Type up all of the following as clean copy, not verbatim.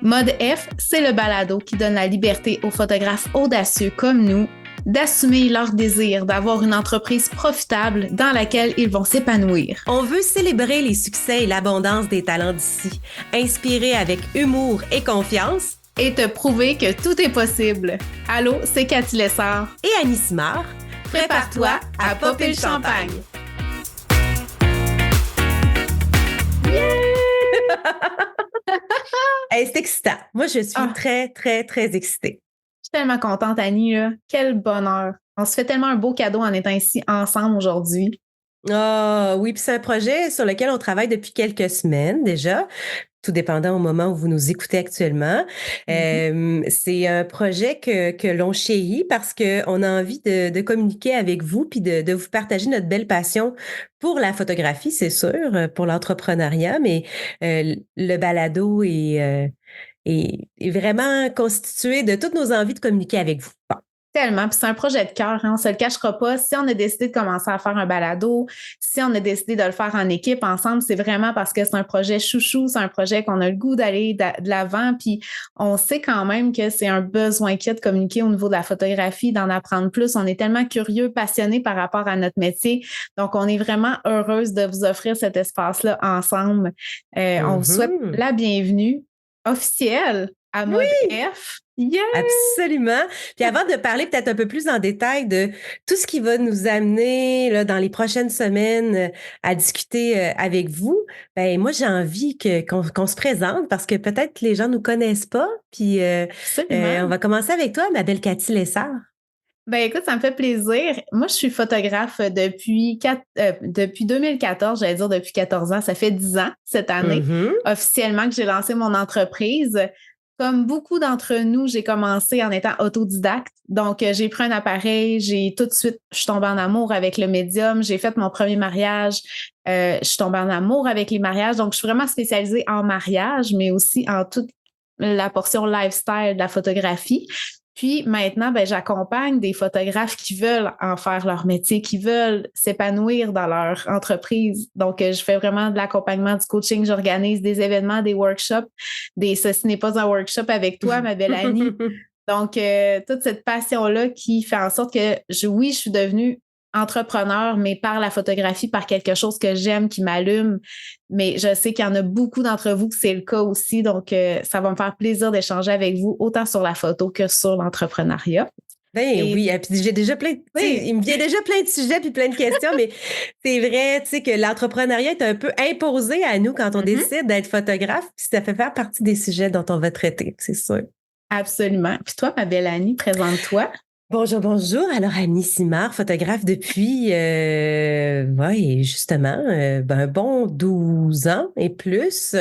Mode F, c'est le balado qui donne la liberté aux photographes audacieux comme nous d'assumer leur désir d'avoir une entreprise profitable dans laquelle ils vont s'épanouir. On veut célébrer les succès et l'abondance des talents d'ici, inspirer avec humour et confiance et te prouver que tout est possible. Allô, c'est Cathy Lessard et Annie Simard. Prépare-toi à popper le champagne. Hey, c'est excitant. Moi, je suis très, très, très excitée. Je suis tellement contente, Annie. Là. Quel bonheur. On se fait tellement un beau cadeau en étant ici ensemble aujourd'hui. Ah oui, puis c'est un projet sur lequel on travaille depuis quelques semaines déjà, tout dépendant au moment où vous nous écoutez actuellement. C'est un projet que l'on chérit parce qu'on a envie de communiquer avec vous puis de vous partager notre belle passion pour la photographie, c'est sûr, pour l'entrepreneuriat, mais le balado est vraiment constitué de toutes nos envies de communiquer avec vous. Bon. Tellement. Puis c'est un projet de cœur, hein? On ne se le cachera pas. Si on a décidé de commencer à faire un balado, si on a décidé de le faire en équipe ensemble, c'est vraiment parce que c'est un projet chouchou, c'est un projet qu'on a le goût d'aller de l'avant. Puis on sait quand même que c'est un besoin qu'il y a de communiquer au niveau de la photographie, d'en apprendre plus. On est tellement curieux, passionnés par rapport à notre métier. Donc, on est vraiment heureuse de vous offrir cet espace-là ensemble. On vous souhaite la bienvenue officielle à Mode F. Yeah! Absolument. Puis avant de parler peut-être un peu plus en détail de tout ce qui va nous amener là, dans les prochaines semaines à discuter avec vous, ben moi j'ai envie qu'on se présente parce que peut-être que les gens nous connaissent pas. Puis on va commencer avec toi, ma belle Cathy Lessard. Ben écoute, ça me fait plaisir. Moi, je suis photographe depuis 2014, j'allais dire depuis 14 ans. Ça fait 10 ans cette année, officiellement, que j'ai lancé mon entreprise. Comme beaucoup d'entre nous, j'ai commencé en étant autodidacte. Donc, j'ai pris un appareil, tout de suite, je suis tombée en amour avec le médium. J'ai fait mon premier mariage. Je suis tombée en amour avec les mariages. Donc, je suis vraiment spécialisée en mariage, mais aussi en toute la portion lifestyle de la photographie. Puis maintenant, ben, j'accompagne des photographes qui veulent en faire leur métier, qui veulent s'épanouir dans leur entreprise. Donc, je fais vraiment de l'accompagnement, du coaching, j'organise des événements, des workshops, ceci n'est pas un workshop avec toi, ma belle Annie. Donc, toute cette passion-là qui fait en sorte que, je suis devenue entrepreneur, mais par la photographie, par quelque chose que j'aime, qui m'allume. Mais je sais qu'il y en a beaucoup d'entre vous que c'est le cas aussi. Donc, ça va me faire plaisir d'échanger avec vous, autant sur la photo que sur l'entrepreneuriat. Oui, puis j'ai déjà il me vient déjà plein de sujets puis plein de questions, mais c'est vrai, tu sais, que l'entrepreneuriat est un peu imposé à nous quand on décide d'être photographe, puis ça fait faire partie des sujets dont on va traiter, c'est sûr. Absolument. Puis toi, ma belle Annie, présente-toi. Bonjour, bonjour. Alors, Annie Simard, photographe depuis, justement, un bon 12 ans et plus.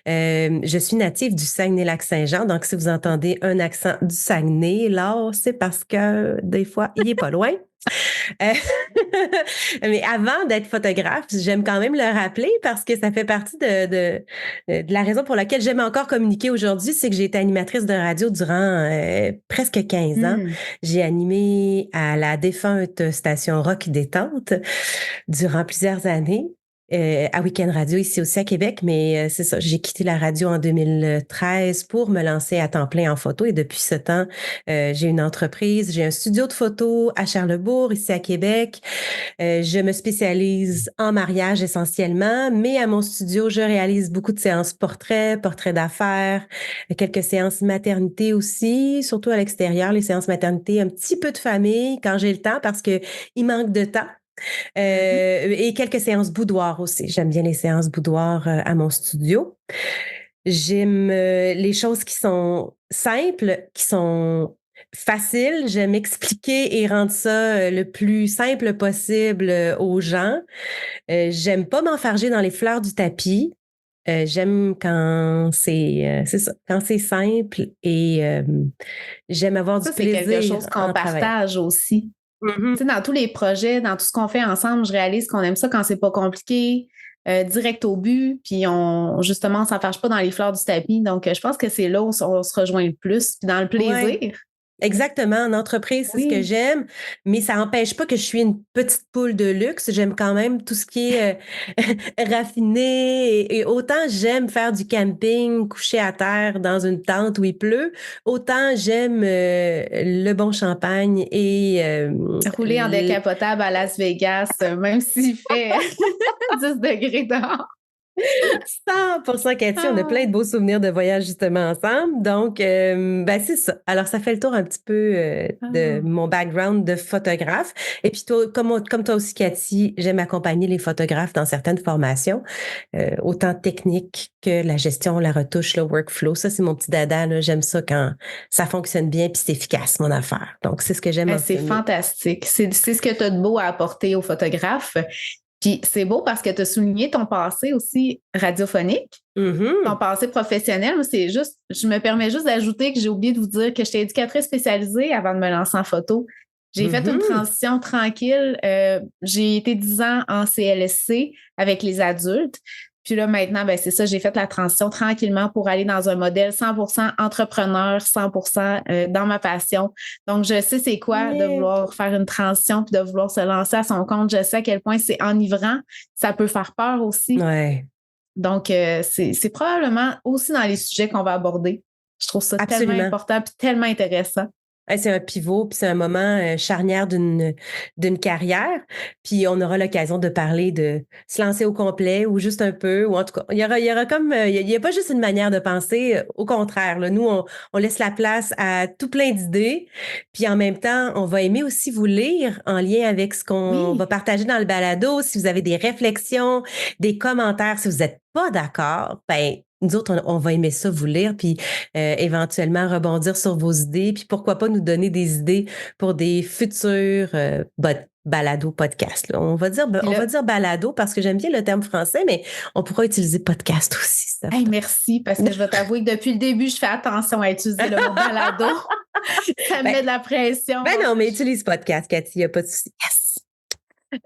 Je suis native du Saguenay-Lac-Saint-Jean, donc si vous entendez un accent du Saguenay, là, c'est parce que des fois, il est pas loin. Mais avant d'être photographe, j'aime quand même le rappeler parce que ça fait partie de la raison pour laquelle j'aime encore communiquer aujourd'hui, c'est que j'ai été animatrice de radio durant presque 15 ans. J'ai animé à la défunte station Rock Détente durant plusieurs années. À Week-end Radio ici aussi à Québec, mais c'est ça, j'ai quitté la radio en 2013 pour me lancer à temps plein en photo et depuis ce temps, j'ai une entreprise, j'ai un studio de photo à Charlesbourg ici à Québec. Je me spécialise en mariage essentiellement, mais à mon studio, je réalise beaucoup de séances portraits d'affaires, quelques séances maternité aussi, surtout à l'extérieur, les séances maternité, un petit peu de famille quand j'ai le temps parce que il manque de temps. Et quelques séances boudoir aussi. J'aime bien les séances boudoir à mon studio. J'aime les choses qui sont simples, qui sont faciles. J'aime expliquer et rendre ça le plus simple possible aux gens. J'aime pas m'enfarger dans les fleurs du tapis. J'aime quand c'est ça, quand c'est simple et j'aime avoir du plaisir. C'est quelque chose qu'on partage aussi. Tu sais, dans tous les projets, dans tout ce qu'on fait ensemble, je réalise qu'on aime ça quand c'est pas compliqué, direct au but, puis on s'enfarge pas dans les fleurs du tapis. Donc, je pense que c'est là où on se rejoint le plus, puis dans le plaisir. Exactement, en entreprise, c'est ce que Oui. j'aime, mais ça n'empêche pas que je suis une petite poule de luxe. J'aime quand même tout ce qui est raffiné et autant j'aime faire du camping, coucher à terre dans une tente où il pleut, autant j'aime le bon champagne et Rouler en décapotable à Las Vegas, même s'il fait 10 degrés dehors. 100% Cathy, on a plein de beaux souvenirs de voyage justement ensemble. Donc, ben c'est ça. Alors, ça fait le tour un petit peu de mon background de photographe. Et puis, toi, comme toi aussi, Cathy, j'aime accompagner les photographes dans certaines formations, autant techniques que la gestion, la retouche, le workflow. Ça, c'est mon petit dada, là. J'aime ça quand ça fonctionne bien puis c'est efficace, mon affaire. Donc, c'est ce que j'aime C'est enseigner. fantastique. C'est ce que tu as de beau à apporter aux photographes. Puis c'est beau parce que tu as souligné ton passé aussi radiophonique, ton passé professionnel. C'est juste, je me permets juste d'ajouter que j'ai oublié de vous dire que j'étais éducatrice spécialisée avant de me lancer en photo. J'ai fait une transition tranquille. J'ai été 10 ans en CLSC avec les adultes. Puis là, maintenant, ben c'est ça, j'ai fait la transition tranquillement pour aller dans un modèle 100% entrepreneur, 100% dans ma passion. Donc, je sais c'est quoi de vouloir faire une transition puis de vouloir se lancer à son compte. Je sais à quel point c'est enivrant. Ça peut faire peur aussi. Ouais. Donc, c'est probablement aussi dans les sujets qu'on va aborder. Je trouve ça tellement important puis tellement intéressant. C'est un pivot, puis c'est un moment charnière d'une carrière. Puis on aura l'occasion de parler de se lancer au complet ou juste un peu, ou en tout cas, il y aura comme, il y a pas juste une manière de penser. Au contraire, là, nous, on laisse la place à tout plein d'idées. Puis en même temps, on va aimer aussi vous lire en lien avec ce qu'on va partager dans le balado. Si vous avez des réflexions, des commentaires, si vous n'êtes pas d'accord, ben nous autres, on va aimer ça, vous lire, puis éventuellement rebondir sur vos idées, puis pourquoi pas nous donner des idées pour des futurs balado podcasts. On va dire balado parce que j'aime bien le terme français, mais on pourra utiliser podcast aussi. Hey, merci, parce que je vais t'avouer que depuis le début, je fais attention à utiliser le mot balado. Ça me met de la pression. Ben non, mais utilise podcast, Cathy, il n'y a pas de souci. Yes!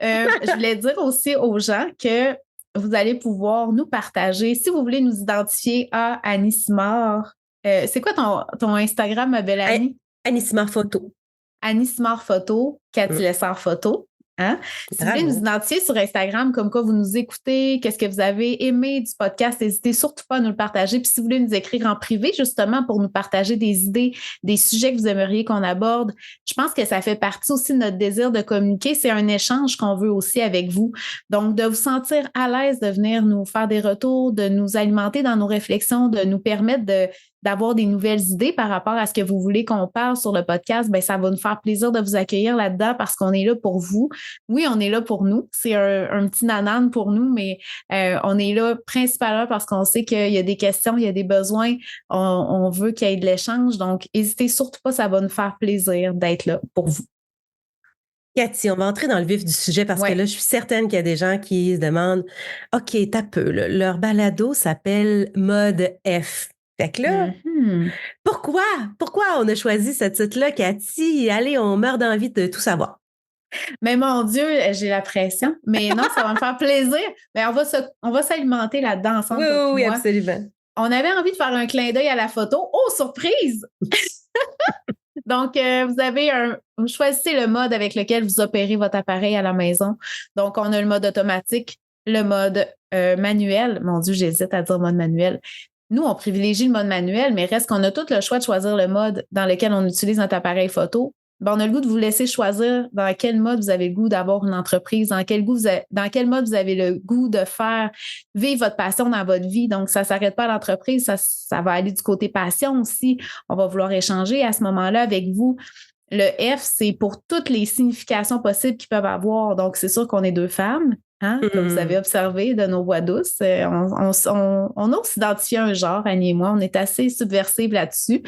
Je voulais dire aussi aux gens que vous allez pouvoir nous partager, si vous voulez nous identifier à Annie Simard. C'est quoi ton Instagram, ma belle Annie? Annie Simard Photo. Annie Simard Photo, Cathy Lessard Photo. Hein? Si vous voulez nous identifier sur Instagram, comme quoi vous nous écoutez, qu'est-ce que vous avez aimé du podcast, n'hésitez surtout pas à nous le partager. Puis si vous voulez nous écrire en privé, justement, pour nous partager des idées, des sujets que vous aimeriez qu'on aborde, je pense que ça fait partie aussi de notre désir de communiquer. C'est un échange qu'on veut aussi avec vous. Donc, de vous sentir à l'aise de venir nous faire des retours, de nous alimenter dans nos réflexions, de nous permettre d'avoir des nouvelles idées par rapport à ce que vous voulez qu'on parle sur le podcast, ben ça va nous faire plaisir de vous accueillir là-dedans parce qu'on est là pour vous. Oui, on est là pour nous. C'est un petit nanane pour nous, mais on est là principalement parce qu'on sait qu'il y a des questions, il y a des besoins. On veut qu'il y ait de l'échange. Donc, n'hésitez surtout pas, ça va nous faire plaisir d'être là pour vous. Cathy, on va entrer dans le vif du sujet parce que là, je suis certaine qu'il y a des gens qui se demandent, OK, t'as peu, là, leur balado s'appelle Mode F. Fait que là, pourquoi on a choisi ce titre-là, Cathy? Allez, on meurt d'envie de tout savoir. Mais mon Dieu, j'ai la pression. Mais non, ça va me faire plaisir. Mais on va s'alimenter là-dedans ensemble. Oui, absolument. On avait envie de faire un clin d'œil à la photo. Oh, surprise! Donc, vous choisissez le mode avec lequel vous opérez votre appareil à la maison. Donc, on a le mode automatique, le mode manuel. Mon Dieu, j'hésite à dire mode manuel. Nous, on privilégie le mode manuel, mais reste qu'on a tout le choix de choisir le mode dans lequel on utilise notre appareil photo. On a le goût de vous laisser choisir dans quel mode vous avez le goût d'avoir une entreprise, dans quel mode vous avez le goût de faire vivre votre passion dans votre vie. Donc, ça ne s'arrête pas à l'entreprise, ça va aller du côté passion aussi. On va vouloir échanger à ce moment-là avec vous. Le F, c'est pour toutes les significations possibles qu'ils peuvent avoir. Donc, c'est sûr qu'on est deux femmes. Hein, comme vous avez observé de nos voix douces, on ose s'identifier un genre, Annie et moi, on est assez subversives là-dessus.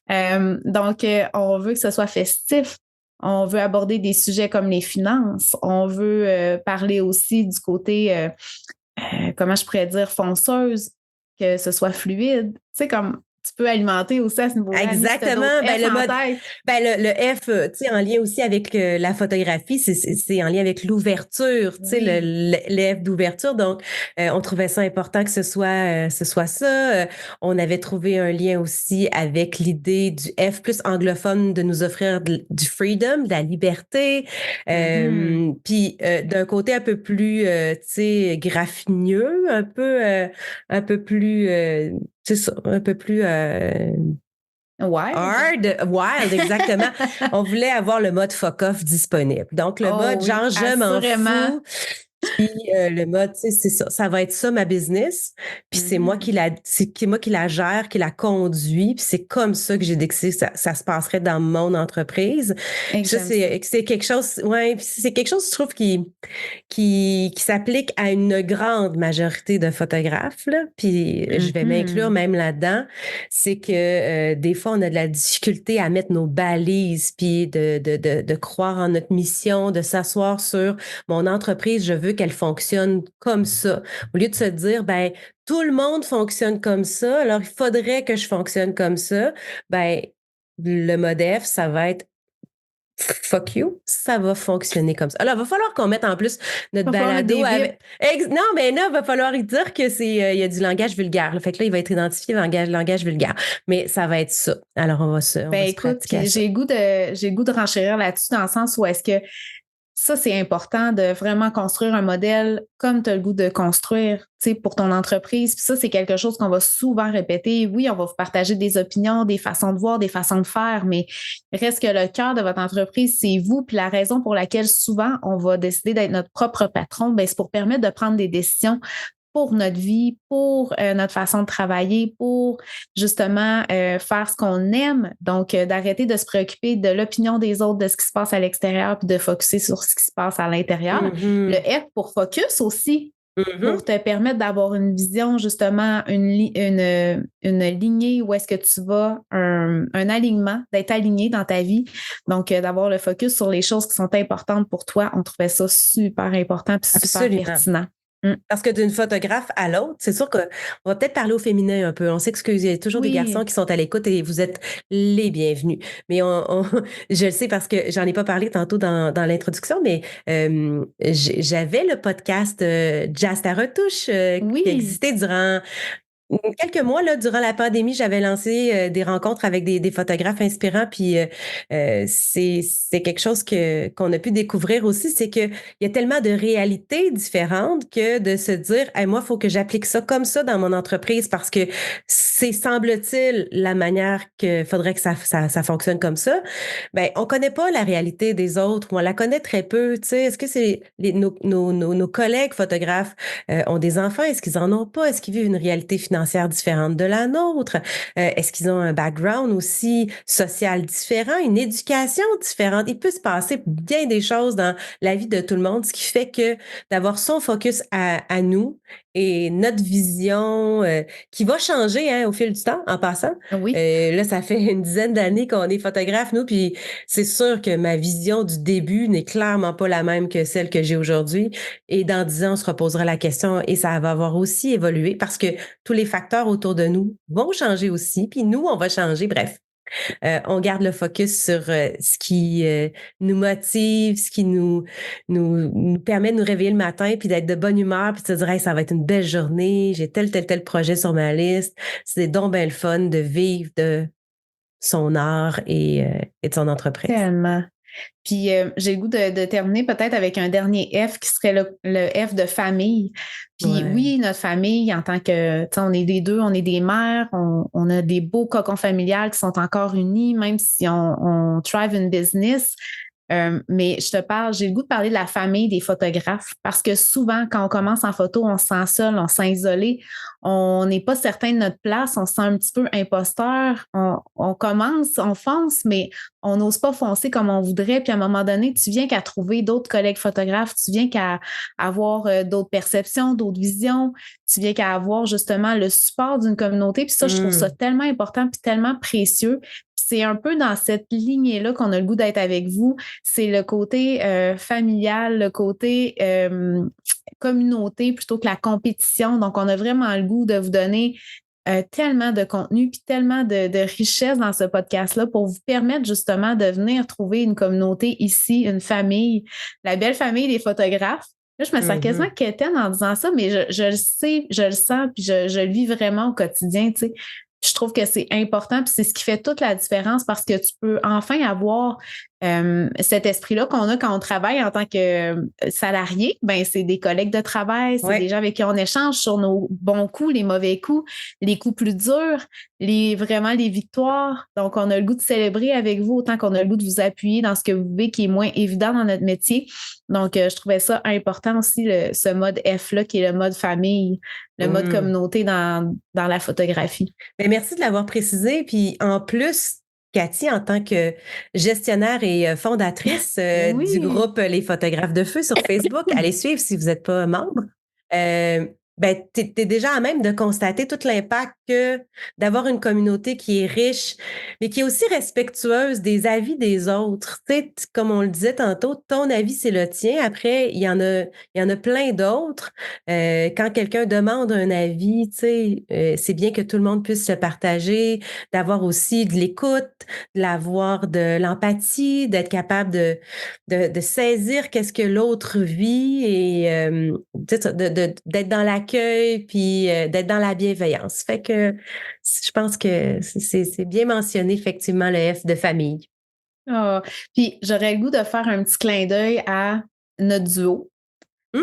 Donc, on veut que ce soit festif. On veut aborder des sujets comme les finances. On veut parler aussi du côté, comment je pourrais dire, fonceuse, que ce soit fluide. Tu sais, comme tu peux alimenter aussi à ce niveau-là. Exactement. Le F, tu sais, en lien aussi avec la photographie, c'est en lien avec l'ouverture, tu sais, le F d'ouverture. Donc, on trouvait ça important que ce soit ça. On avait trouvé un lien aussi avec l'idée du F plus anglophone de nous offrir du freedom, de la liberté. Puis d'un côté un peu plus, tu sais, graffineux, un peu plus, c'est ça, un peu plus wild, exactement. On voulait avoir le mode fuck off disponible. Donc le mode genre je m'en fous. Puis le mode, tu sais, c'est ça. Ça va être ça ma business. Puis c'est moi qui la gère, qui la conduit. Puis c'est comme ça que j'ai décidé que ça se passerait dans mon entreprise. Puis ça, c'est quelque chose, puis c'est quelque chose, je trouve, qui s'applique à une grande majorité de photographes, là. Puis je vais m'inclure même là-dedans. C'est que des fois, on a de la difficulté à mettre nos balises, puis de croire en notre mission, de s'asseoir sur mon entreprise, je veux qu'elle fonctionne comme ça. Au lieu de se dire, ben, tout le monde fonctionne comme ça, alors il faudrait que je fonctionne comme ça, ben, le mode F, ça va être fuck you, ça va fonctionner comme ça. Alors, il va falloir qu'on mette en plus notre balado avec... Non, mais là, il va falloir y dire que il y a du langage vulgaire. Là. Fait que là, il va être identifié langage vulgaire. Mais ça va être ça. Alors, on va se pratiquer à ça. J'ai le goût de renchérir là-dessus dans le sens où est-ce que ça, c'est important de vraiment construire un modèle comme tu as le goût de construire, tu sais, pour ton entreprise. Puis ça, c'est quelque chose qu'on va souvent répéter. Oui, on va vous partager des opinions, des façons de voir, des façons de faire, mais reste que le cœur de votre entreprise, c'est vous. Puis la raison pour laquelle souvent on va décider d'être notre propre patron, ben, c'est pour permettre de prendre des décisions pour notre vie, pour notre façon de travailler, pour justement faire ce qu'on aime. Donc, d'arrêter de se préoccuper de l'opinion des autres, de ce qui se passe à l'extérieur, puis de focusser sur ce qui se passe à l'intérieur. Le F pour focus aussi, pour te permettre d'avoir une vision, justement, une lignée où est-ce que tu vas, un alignement, d'être aligné dans ta vie. Donc, d'avoir le focus sur les choses qui sont importantes pour toi. On trouvait ça super important et super pertinent. Parce que d'une photographe à l'autre, c'est sûr qu'on va peut-être parler au féminin un peu. On s'excuse, il y a toujours des garçons qui sont à l'écoute et vous êtes les bienvenus. Mais je le sais parce que j'en ai pas parlé tantôt dans l'introduction, mais j'avais le podcast Jazz ta retouche qui existait durant quelques mois, là, durant la pandémie, j'avais lancé des rencontres avec des photographes inspirants, puis c'est quelque chose qu'on a pu découvrir aussi, c'est que il y a tellement de réalités différentes que de se dire, hey, moi, il faut que j'applique ça comme ça dans mon entreprise parce que c'est, semble-t-il, la manière que faudrait que ça fonctionne comme ça. Ben, on connaît pas la réalité des autres, ou on la connaît très peu. Tu sais, est-ce que c'est nos collègues photographes ont des enfants? Est-ce qu'ils en ont pas? Est-ce qu'ils vivent une réalité financière différente de la nôtre? Est-ce qu'ils ont un background aussi social différent, une éducation différente? Il peut se passer bien des choses dans la vie de tout le monde, ce qui fait que d'avoir son focus à nous et notre vision qui va changer au fil du temps, en passant. Oui. Là, ça fait une dizaine d'années qu'on est photographe, nous, puis c'est sûr que ma vision du début n'est clairement pas la même que celle que j'ai aujourd'hui. Et dans 10 ans, on se reposera la question et ça va avoir aussi évolué parce que tous les facteurs autour de nous vont changer aussi, puis nous, on va changer. Bref, on garde le focus sur ce qui nous motive, ce qui nous permet de nous réveiller le matin, puis d'être de bonne humeur, puis de se dire hey, ça va être une belle journée, j'ai tel projet sur ma liste. C'est donc bien le fun de vivre de son art et de son entreprise. Tellement. Puis j'ai le goût de terminer peut-être avec un dernier F qui serait le F de famille. Puis oui, notre famille, en tant que, tu sais, on est des deux, on est des mères, on a des beaux cocons familiales qui sont encore unis, même si on thrive une business. Mais je te parle, j'ai le goût de parler de la famille des photographes parce que souvent, quand on commence en photo, on se sent seul, on se sent isolé, on n'est pas certain de notre place, on se sent un petit peu imposteur, on commence, on fonce, mais on n'ose pas foncer comme on voudrait. Puis à un moment donné, tu viens qu'à trouver d'autres collègues photographes, tu viens qu'à avoir d'autres perceptions, d'autres visions, tu viens qu'à avoir justement le support d'une communauté. Puis ça, je trouve ça tellement important puis tellement précieux. C'est un peu dans cette lignée-là qu'on a le goût d'être avec vous. C'est le côté familial, le côté communauté plutôt que la compétition. Donc, on a vraiment le goût de vous donner tellement de contenu puis tellement de richesse dans ce podcast-là pour vous permettre justement de venir trouver une communauté ici, une famille, la belle famille des photographes. Là, je me sens quasiment quétaine en disant ça, mais je le sais, je le sens, puis je le vis vraiment au quotidien, tu sais. Je trouve que c'est important, puis c'est ce qui fait toute la différence parce que tu peux enfin avoir cet esprit-là qu'on a quand on travaille en tant que salarié. Ben, c'est des collègues de travail, c'est des gens avec qui on échange sur nos bons coups, les mauvais coups, les coups plus durs, vraiment les victoires. Donc, on a le goût de célébrer avec vous autant qu'on a le goût de vous appuyer dans ce que vous vivez qui est moins évident dans notre métier. Donc, je trouvais ça important aussi, ce mode F-là, qui est le mode famille, le mode communauté dans la photographie. Bien, merci de l'avoir précisé. Puis en plus, Cathy, en tant que gestionnaire et fondatrice du groupe Les Photographes de Feu sur Facebook, allez suivre si vous n'êtes pas membre. Ben, t'es déjà à même de constater tout l'impact que d'avoir une communauté qui est riche, mais qui est aussi respectueuse des avis des autres. Tu sais, comme on le disait tantôt, ton avis, c'est le tien. Après, il y en a plein d'autres. Quand quelqu'un demande un avis, tu sais, c'est bien que tout le monde puisse se partager, d'avoir aussi de l'écoute, d'avoir de l'empathie, d'être capable de saisir qu'est-ce que l'autre vit et d'être dans l'accueil puis d'être dans la bienveillance. Fait que je pense que c'est bien mentionné, effectivement, le F de famille. Oh, puis j'aurais le goût de faire un petit clin d'œil à notre duo.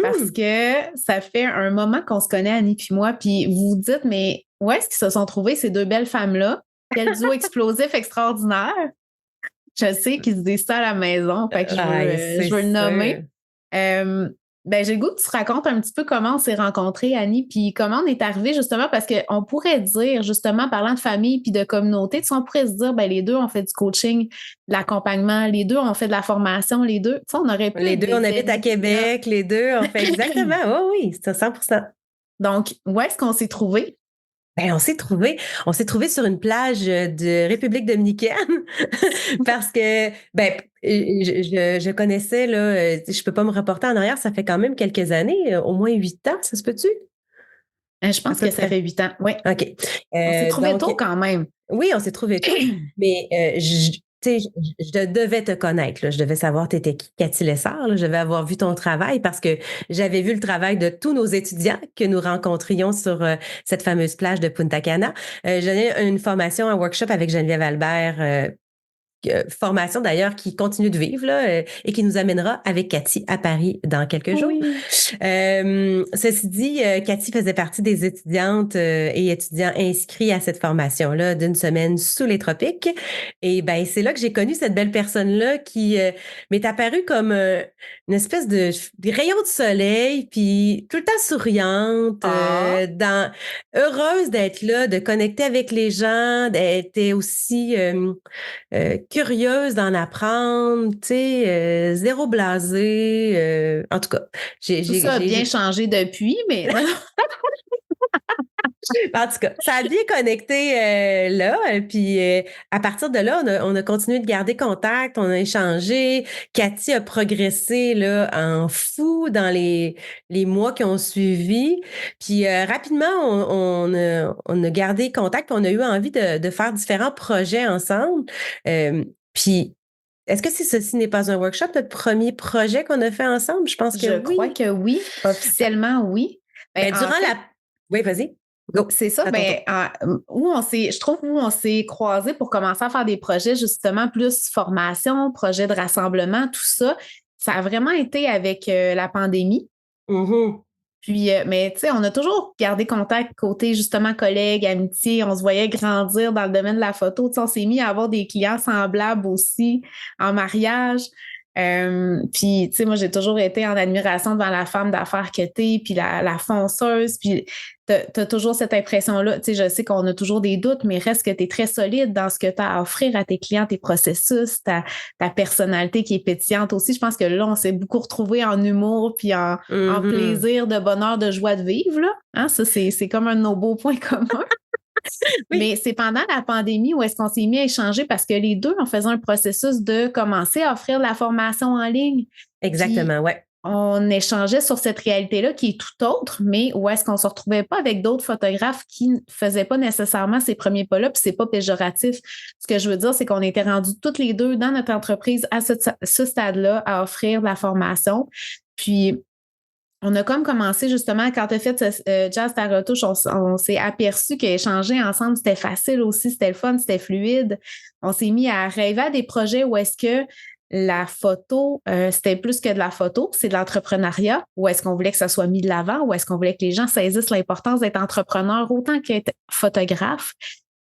Parce que ça fait un moment qu'on se connaît, Annie puis moi, puis vous vous dites, mais où est-ce qu'ils se sont trouvés, ces deux belles femmes-là? Quel duo explosif extraordinaire! Je sais qu'ils se disent ça à la maison, fait que je veux le nommer. Ben, j'ai le goût que tu racontes un petit peu comment on s'est rencontrés, Annie, puis comment on est arrivé justement, parce qu'on pourrait dire, justement, parlant de famille puis de communauté, tu sais, on pourrait se dire, ben, les deux ont fait du coaching, de l'accompagnement, les deux ont fait de la formation, les deux, tu sais, on aurait pu. Les deux, on habite à Québec, les deux, on fait exactement, oh, oui, c'est 100%. Donc, où est-ce qu'on s'est trouvés? Ben, on s'est trouvé sur une plage de République dominicaine parce que, ben, je connaissais, là, je peux pas me reporter en arrière, ça fait quand même quelques années, au moins 8 ans, ça se peut-tu? Je pense que ça fait 8 ans, oui. OK. On s'est trouvés tôt quand même. Oui, on s'est trouvés tôt, mais tu sais, je devais te connaître, là. Je devais savoir t'étais qui, Cathy Lessard, là. Je devais avoir vu ton travail parce que j'avais vu le travail de tous nos étudiants que nous rencontrions sur cette fameuse plage de Punta Cana. J'avais une formation, un workshop avec Geneviève Albert, formation d'ailleurs qui continue de vivre là, et qui nous amènera avec Cathy à Paris dans quelques jours. Ceci dit, Cathy faisait partie des étudiantes et étudiants inscrits à cette formation-là d'une semaine sous les tropiques. Et ben c'est là que j'ai connu cette belle personne-là qui m'est apparue comme une espèce de rayon de soleil, puis tout le temps souriante, heureuse d'être là, de connecter avec les gens, d'être aussi curieuse d'en apprendre, tu sais, zéro blasée. En tout cas, tout ça a bien changé depuis, mais... En tout cas, ça a bien connecté là. Puis à partir de là, on a continué de garder contact, on a échangé. Cathy a progressé là, en fou dans les mois qui ont suivi. Puis rapidement, on a gardé contact, puis on a eu envie de faire différents projets ensemble. Puis est-ce que si ceci n'est pas un workshop, notre premier projet qu'on a fait ensemble? Je pense que oui. Je crois que oui. Officiellement, oui. Ben, durant la... Oui, vas-y. Go. C'est ça, je trouve où on s'est croisés pour commencer à faire des projets, justement, plus formation, projet de rassemblement, tout ça. Ça a vraiment été avec la pandémie. Puis, mais tu sais, on a toujours gardé contact côté, justement, collègues, amitié. On se voyait grandir dans le domaine de la photo. Tu sais, on s'est mis à avoir des clients semblables aussi en mariage. Puis, tu sais, moi, j'ai toujours été en admiration devant la femme d'affaires que t'es, puis la fonceuse, puis t'as toujours cette impression-là. Tu sais, je sais qu'on a toujours des doutes, mais reste que t'es très solide dans ce que t'as à offrir à tes clients, tes processus, ta personnalité qui est pétillante aussi. Je pense que là, on s'est beaucoup retrouvés en humour, puis en plaisir, de bonheur, de joie de vivre, là. Hein? Ça, c'est comme un de nos beaux points communs. Oui. Mais c'est pendant la pandémie où est-ce qu'on s'est mis à échanger parce que les deux, on faisait un processus de commencer à offrir de la formation en ligne. Exactement, oui. on échangeait sur cette réalité-là qui est tout autre, mais où est-ce qu'on ne se retrouvait pas avec d'autres photographes qui ne faisaient pas nécessairement ces premiers pas-là, puis c'est pas péjoratif. Ce que je veux dire, c'est qu'on était rendus toutes les deux dans notre entreprise à ce stade-là à offrir de la formation. Puis, on a comme commencé justement, quand tu as fait Jazz ta retouche, on s'est aperçu qu'échanger ensemble, c'était facile aussi, c'était le fun, c'était fluide. On s'est mis à rêver à des projets où est-ce que la photo, c'était plus que de la photo, c'est de l'entrepreneuriat, où est-ce qu'on voulait que ça soit mis de l'avant, où est-ce qu'on voulait que les gens saisissent l'importance d'être entrepreneur autant qu'être photographe.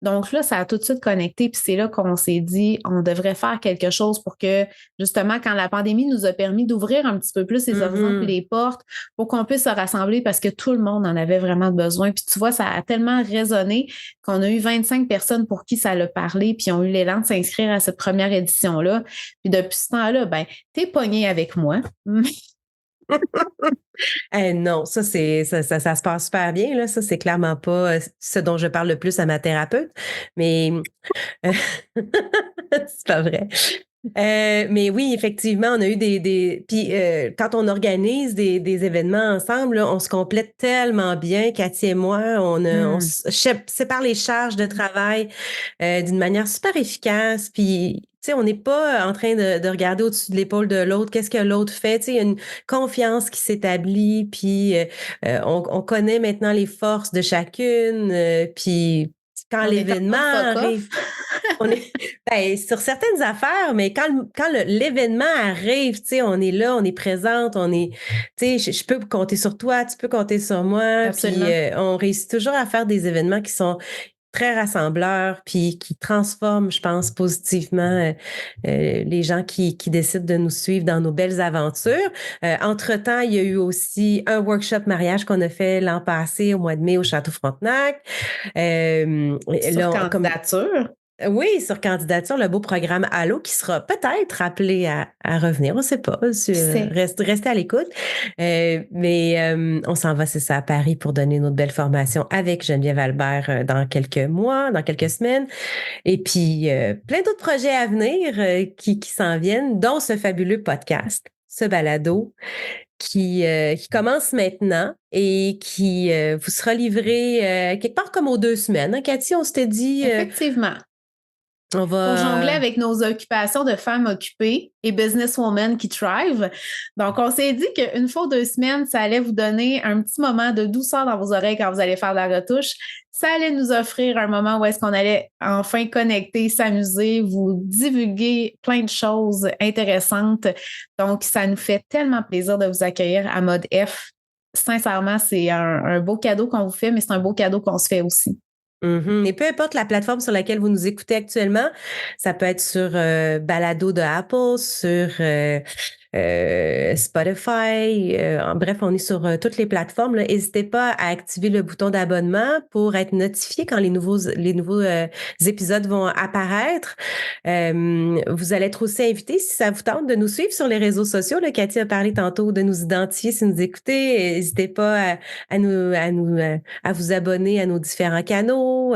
Donc là, ça a tout de suite connecté, puis c'est là qu'on s'est dit, on devrait faire quelque chose pour que, justement, quand la pandémie nous a permis d'ouvrir un petit peu plus les horizons et les portes, pour qu'on puisse se rassembler parce que tout le monde en avait vraiment besoin. Puis tu vois, ça a tellement résonné qu'on a eu 25 personnes pour qui ça l'a parlé, puis ont eu l'élan de s'inscrire à cette première édition-là. Puis depuis ce temps-là, ben, t'es pogné avec moi. Non, ça se passe super bien, là. Ça, c'est clairement pas ce dont je parle le plus à ma thérapeute, mais c'est pas vrai. Mais oui, effectivement, on a eu puis quand on organise des événements ensemble, là, on se complète tellement bien, Cathy et moi, on sépare les charges de travail d'une manière super efficace, puis tu sais, on n'est pas en train de regarder au-dessus de l'épaule de l'autre, qu'est-ce que l'autre fait. Tu sais, il y a une confiance qui s'établit, puis on connaît maintenant les forces de chacune, puis quand l'événement arrive, on est sur certaines affaires, mais quand l'événement arrive, tu sais, on est là, on est présente, tu sais, je peux compter sur toi, tu peux compter sur moi, puis on réussit toujours à faire des événements qui sont très rassembleurs, puis qui transforment, je pense, positivement les gens qui décident de nous suivre dans nos belles aventures. Entre-temps, il y a eu aussi un workshop mariage qu'on a fait l'an passé, au mois de mai, au Château Frontenac. Sur candidature. Oui, sur candidature, le beau programme Allo qui sera peut-être appelé à revenir. On ne sait pas. Restez à l'écoute. Mais on s'en va, c'est ça, à Paris pour donner une autre belle formation avec Geneviève Albert dans quelques mois, dans quelques semaines. Et puis, plein d'autres projets à venir qui s'en viennent, dont ce fabuleux podcast, ce balado qui commence maintenant et qui vous sera livré quelque part comme aux 2 semaines. Hein, Cathy, on s'était dit... Effectivement. On va... Pour jongler avec nos occupations de femmes occupées et businesswomen qui thrive. Donc, on s'est dit qu'une fois 2 semaines, ça allait vous donner un petit moment de douceur dans vos oreilles quand vous allez faire de la retouche. Ça allait nous offrir un moment où est-ce qu'on allait enfin connecter, s'amuser, vous divulguer plein de choses intéressantes. Donc, ça nous fait tellement plaisir de vous accueillir à Mode F. Sincèrement, c'est un beau cadeau qu'on vous fait, mais c'est un beau cadeau qu'on se fait aussi. Et peu importe la plateforme sur laquelle vous nous écoutez actuellement, ça peut être sur Balado de Apple, sur Spotify, bref, on est sur toutes les plateformes. N'hésitez pas à activer le bouton d'abonnement pour être notifié quand les nouveaux épisodes vont apparaître. Vous allez être aussi invité, si ça vous tente, de nous suivre sur les réseaux sociaux. Là, Cathy a parlé tantôt de nous identifier si vous écoutez. N'hésitez pas à vous abonner à nos différents canaux.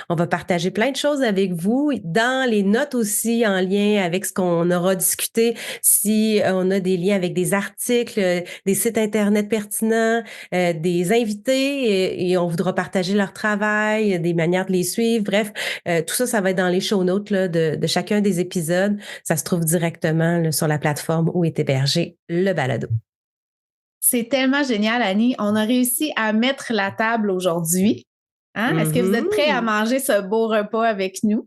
On va partager plein de choses avec vous. Dans les notes aussi, en lien avec ce qu'on aura discuté, si on a des liens avec des articles, des sites Internet pertinents, des invités et on voudra partager leur travail, des manières de les suivre. Bref, tout ça, ça va être dans les show notes là, de chacun des épisodes. Ça se trouve directement là, sur la plateforme où est hébergé le balado. C'est tellement génial, Annie. On a réussi à mettre la table aujourd'hui. Hein? Est-ce que vous êtes prêts à manger ce beau repas avec nous?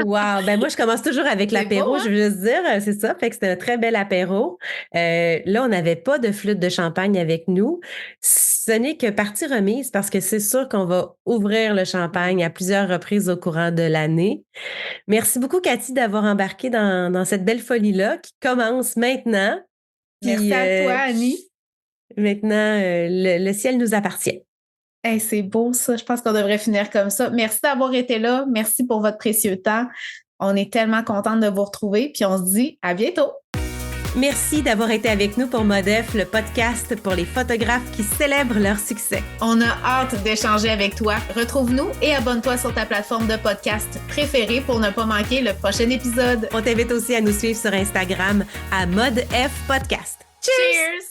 Wow! Ben moi, je commence toujours avec l'apéro, hein? Je veux juste dire, c'est ça. Fait que c'était un très bel apéro. Là, on n'avait pas de flûte de champagne avec nous. Ce n'est que partie remise parce que c'est sûr qu'on va ouvrir le champagne à plusieurs reprises au courant de l'année. Merci beaucoup, Cathy, d'avoir embarqué dans cette belle folie-là qui commence maintenant. Merci à toi, Annie. Maintenant, le ciel nous appartient. Hey, c'est beau ça, je pense qu'on devrait finir comme ça. Merci d'avoir été là, merci pour votre précieux temps. On est tellement contente de vous retrouver, puis on se dit à bientôt! Merci d'avoir été avec nous pour Modef, le podcast pour les photographes qui célèbrent leur succès. On a hâte d'échanger avec toi. Retrouve-nous et abonne-toi sur ta plateforme de podcast préférée pour ne pas manquer le prochain épisode. On t'invite aussi à nous suivre sur Instagram à ModF Podcast. Cheers!